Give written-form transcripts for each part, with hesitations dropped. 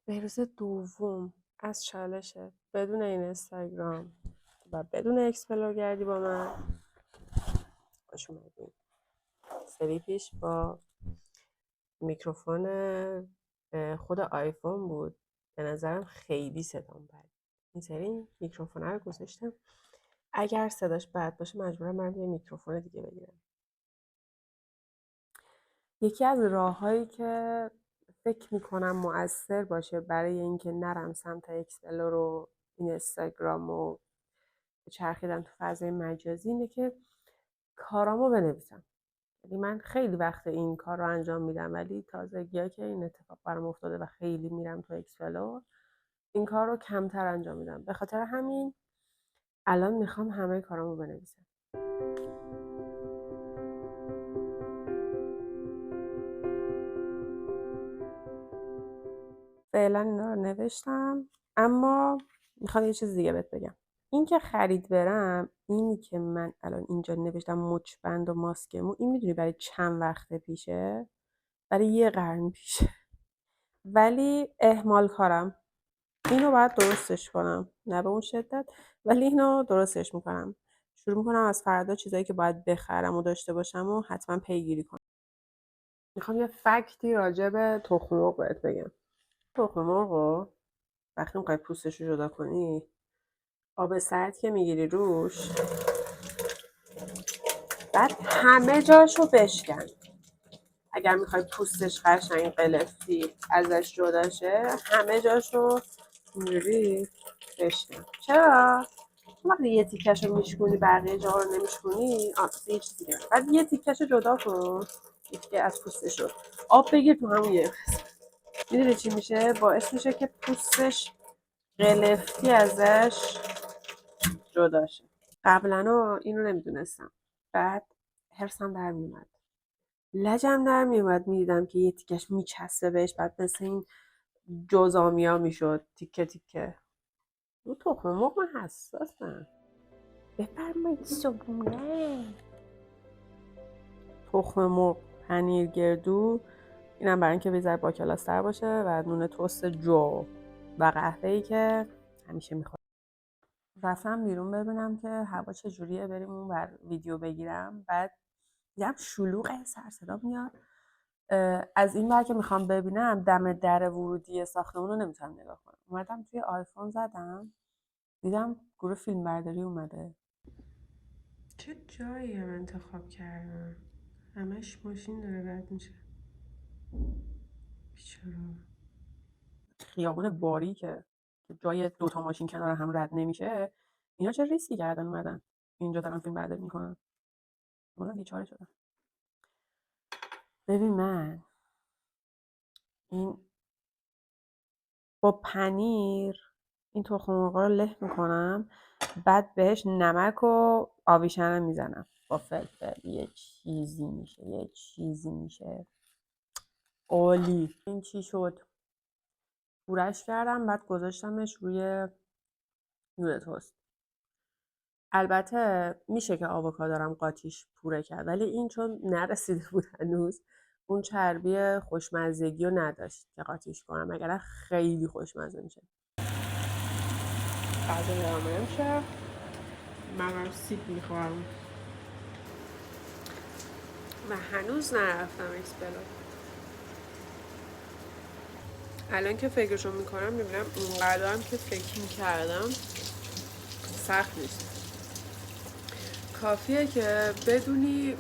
بهروز دوم از چالشه بدون این اینستاگرام و بدون اکسپلور کردی با من. خوش اومدین. سری پیش با میکروفون خود آیفون بود، به نظرم خیلی صدام بد. این سری میکروفون رو گذاشتم، اگر صداش بد باشه مجبورم برم یه میکروفون دیگه بگیرم. یکی از راههایی که فکر میکنم مؤثر باشه برای اینکه نرم سمت اکسپلور و اینستاگرام و چرخیدن تو فضای مجازی اینه که کارامو بنویسم. یعنی من خیلی وقت این کار رو انجام میدم، ولی تازگی‌ها که این اتفاق برام افتاده و خیلی میرم تو اکسپلور این کار رو کمتر انجام میدم. به خاطر همین الان میخوام همه کارامو بنویسم. فعلا اینا رو نوشتم، اما میخوام یه چیز دیگه بهت بگم. این که خرید برم، اینی که من الان اینجا نوشتم مچبند و ماسک مو، این میدونی برای چند وقت پیشه؟ برای یه قرن پیشه. ولی اهمال کارم، اینو باید درستش کنم، نه به اون شدت، ولی اینو درستش میکنم. شروع میکنم از فردا چیزایی که باید بخرم و داشته باشم و حتما پیگیری کنم. میخوام یه فکتی راجع به تخم مرغ بهت بگم. تخم مرغ رو وقتی میخوای پوستش رو جدا کنی، آب سرد که میگیری روش، بعد همه جاشو بشکن. اگر میخوای پوستش قشنگ قلفتی ازش جدا شه، همه جاشو اینجوری بشکن. چرا؟ وقتی یه تیکش رو میشکنی بقیه جا رو نمیشکنی، یه چیزی دیگه. بعد یه تیکش رو جدا کن، یه تیکه از پوستش رو آب بگیر تو همون یه قسمت. میدونی چی میشه؟ باعث میشه که پوستش قلفتی ازش جدا شه. قبلا اینو نمیدونستم، بعد حرصم در میومد، لجم در میومد، میدیدم که یه تیکش میچسته بهش، بعد مثل این جزامیا میشد تیکه تیکه. رو تخم مرغ من حساسم. بفرمایید صبحونه. تخم مرغ، پنیر گردو، اینم برای اینکه بیزار با کلاستر باشه، و نون توست جو و قهوه‌ای که همیشه میخورم. رفتم بیرون ببینم که هوا چجوریه، بریم اون ور ویدیو بگیرم. بعد دیدم شلوغه، سر صدا میاد. از این ور که میخوام ببینم دم در ورودی ساختمون رو نمیتونم نگاه کنم. اومدم توی آیفون زدم، دیدم گروه فیلم برداری اومده. چه جایی هم انتخاب کردم، همش ماشین داره رد میشه. بیچاره. خیابون باریکه که جای دوتا ماشین کنار هم رد نمیشه. اینا چه ریسکی کردن اومدن اینجا دارن فیلم برداری میکنن. اونا بیچاره شدن. ببین من این با پنیر این تخم مرغ رو له میکنم، بعد بهش نمک و آویشنم میزنم با فلفل، یه چیزی میشه، یه چیزی میشه عالی. این چی شد؟ پورش کردم، بعد گذاشتمش روی نون توست. البته میشه که آووکادو قاطیش پوره کرد، ولی این چون نرسیده بود هنوز، اون چربی خوشمزگی رو نداشت که قاطیش کنم، اگر خیلی خوشمزه میشه. غذا نرمه میشه، من سیب میخورم و هنوز نرفتم اکسپلور. الان که فکرشو میکنم میبینم اونقدر هم که فکر میکردم سخت نیست. کافیه که بدونی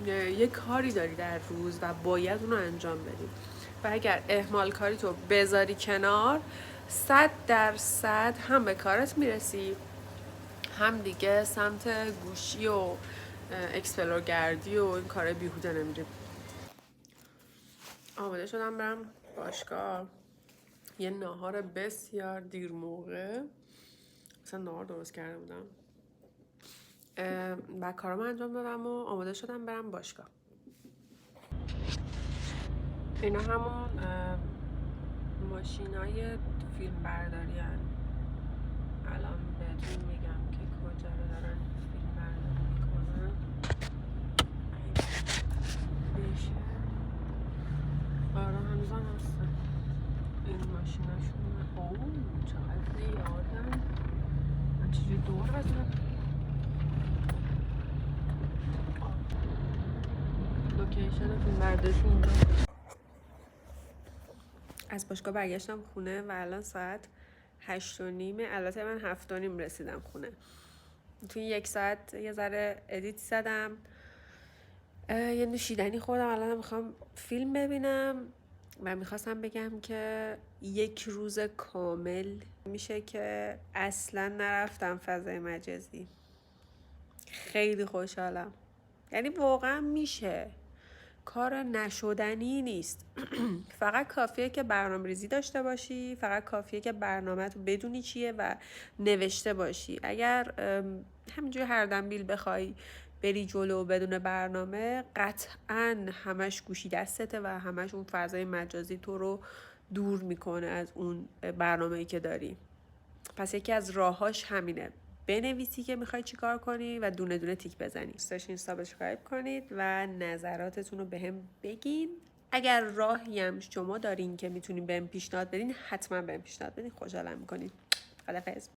یه کاری داری در روز و باید اونو انجام بدی، و اگر اهمال کاری تو بذاری کنار، 100% هم به کارت میرسی، هم دیگه سمت گوشی و اکسپلور گردی و این کارهای بیهوده نمیریم. آماده شدم برم باشگاه. یه ناهار بسیار دیر موقع، مثلا ناهار درست کرده بودم و کارامو انجام دادم و آماده شدم برم باشگاه. اینا همون ماشینای فیلم برداری هن. الان بهتون میگم که کجا رو دارن فیلم برداری میکنن. میشه آره هنوزم هستن. این ماشیناشون اوه چقدر زیادن. من چجوری دور بزنم؟ لوکیشن فیلم برداری اینجا. از باشگاه برگشتم خونه و الان ساعت 8:30. البته من 7:30 رسیدم خونه. توی 1 ساعت یه ذره ادیت زدم، یه نوشیدنی خوردم. الان میخوام فیلم ببینم و میخواستم بگم که 1 روز کامل میشه که اصلا نرفتم فضای مجازی. خیلی خوشحالم. یعنی واقعا میشه، کار نشدنی نیست. فقط کافیه که برنامه‌ریزی داشته باشی، فقط کافیه که برنامه تو بدونی چیه و نوشته باشی. اگر همینجوری هر دنبیل بخوای بری جلو بدون برنامه، قطعا همش گوشی دستته و همش اون فضای مجازی تو رو دور میکنه از اون برنامه‌ای که داری. پس یکی از راهاش همینه، بنویسی که میخوای چی کار کنی و دونه دونه تیک بزنی. دوست داشتین سابسکرایب کنید و نظراتتون رو بهم بگین. اگر راهی هم شما دارین که میتونین بهم پیشنهاد بدین، حتما بهم پیشنهاد بدین. خوشحالم میکنین. خدافظ.